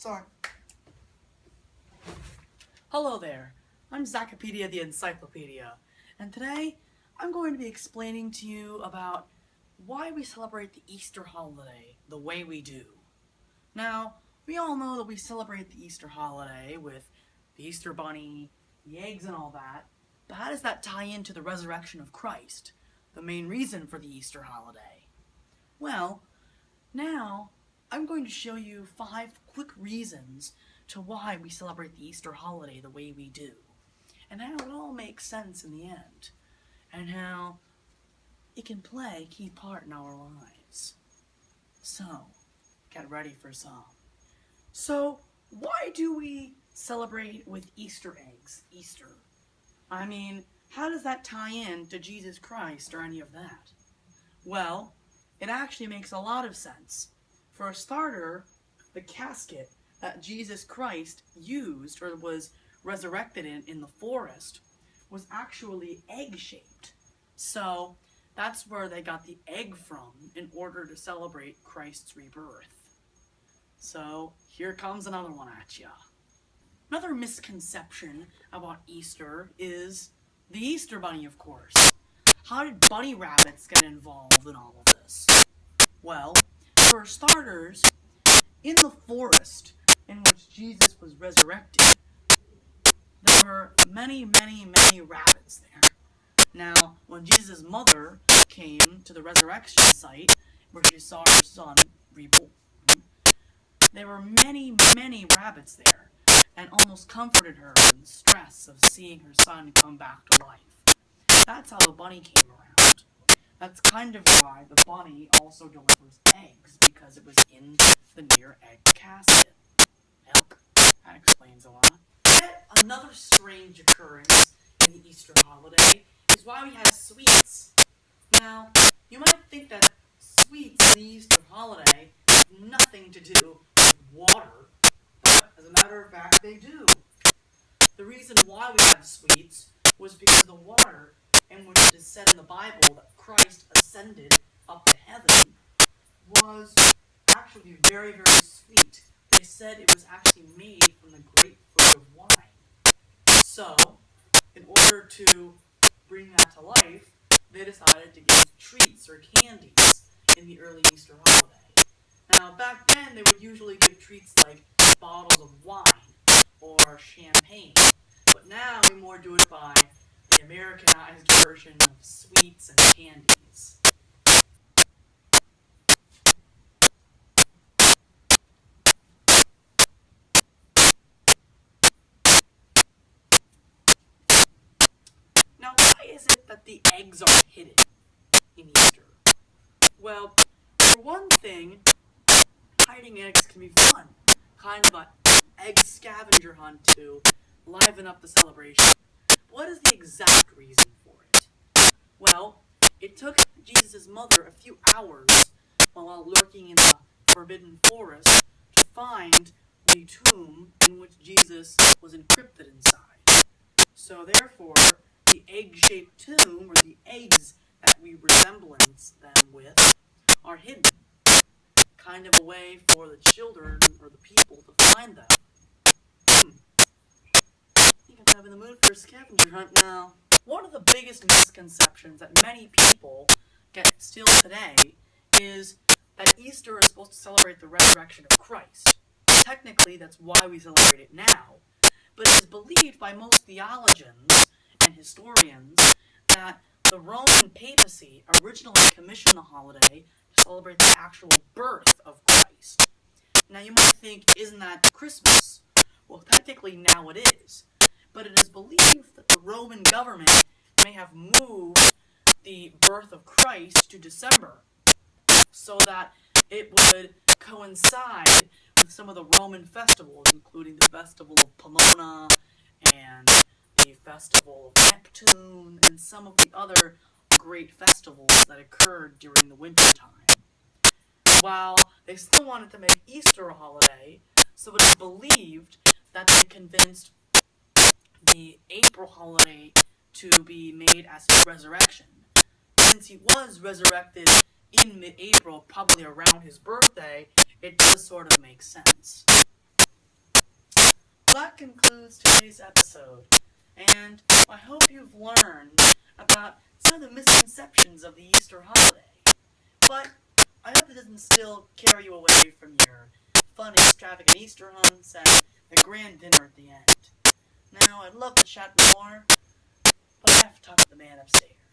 Sorry. Hello there, I'm Zachipedia the Encyclopedia, and today I'm going to be explaining to you about why we celebrate the Easter holiday the way we do. Now, we all know that we celebrate the Easter holiday with the Easter bunny, the eggs and all that, but how does that tie into the resurrection of Christ, the main reason for the Easter holiday? Well, now I'm going to show you 5 quick reasons to why we celebrate the Easter holiday the way we do, and how it all makes sense in the end, and how it can play a key part in our lives. So, get ready for some. So, why do we celebrate with Easter eggs, Easter? I mean, how does that tie in to Jesus Christ or any of that? Well, it actually makes a lot of sense. For a starter, the casket that Jesus Christ used or was resurrected in the forest was actually egg-shaped. So that's where they got the egg from in order to celebrate Christ's rebirth. So here comes another one at ya. Another misconception about Easter is the Easter Bunny, of course. How did bunny rabbits get involved in all of this? Well, for starters, in the forest in which Jesus was resurrected, there were many rabbits there. Now, when Jesus' mother came to the resurrection site, where she saw her son reborn, there were many rabbits there, and almost comforted her in the stress of seeing her son come back to life. That's how the bunny came around. That's kind of why the bunny also delivers eggs, because it was in the near egg casket. Yep, that explains a lot. Yet another strange occurrence in the Easter holiday is why we have sweets. Now, you might think that sweets in the Easter holiday have nothing to do with water, but as a matter of fact, they do. The reason why we have sweets was because the water in which it is said in the Bible that Christ ascended up to heaven was actually very sweet. They said it was actually made from the grapefruit of wine. So, in order to bring that to life, they decided to give treats or candies in the early Easter holiday. Now, back then, they would usually give treats like bottles of wine or champagne, but now we more do it by the Americanized version of sweets and candies. Now, why is it that the eggs are hidden in Easter? Well, for one thing, hiding eggs can be fun. Kind of an egg scavenger hunt to liven up the celebration. What is the exact reason for it? Well, it took Jesus' mother a few hours while lurking in the forbidden forest to find the tomb in which Jesus was encrypted inside. So therefore, the egg-shaped tomb, or the eggs that we resemblance them with, are hidden. Kind of a way for the children or the people to find them. I think I'm in the mood for a scavenger hunt now. One of the biggest misconceptions that many people get still today is that Easter is supposed to celebrate the resurrection of Christ. Technically, that's why we celebrate it now, but it is believed by most theologians and historians that the Roman papacy originally commissioned the holiday to celebrate the actual birth of Christ. Now you might think, isn't that Christmas? Well, technically now it is, but it is believed that the Roman government may have moved the birth of Christ to December, so that it would coincide with some of the Roman festivals, including the Festival of Pomona and the Festival of Neptune, and some of the other great festivals that occurred during the winter time. While they still wanted to make Easter a holiday, so it is believed that they convinced the April holiday to be made as his resurrection. Since he was resurrected in mid-April, probably around his birthday, it does sort of make sense. that concludes today's episode, and I hope you've learned about some of the misconceptions of the Easter holiday. But I hope it doesn't still carry you away from your fun, extravagant Easter hunts and the grand dinner at the end. Now, I'd love to chat more, but I have to talk to the man upstairs.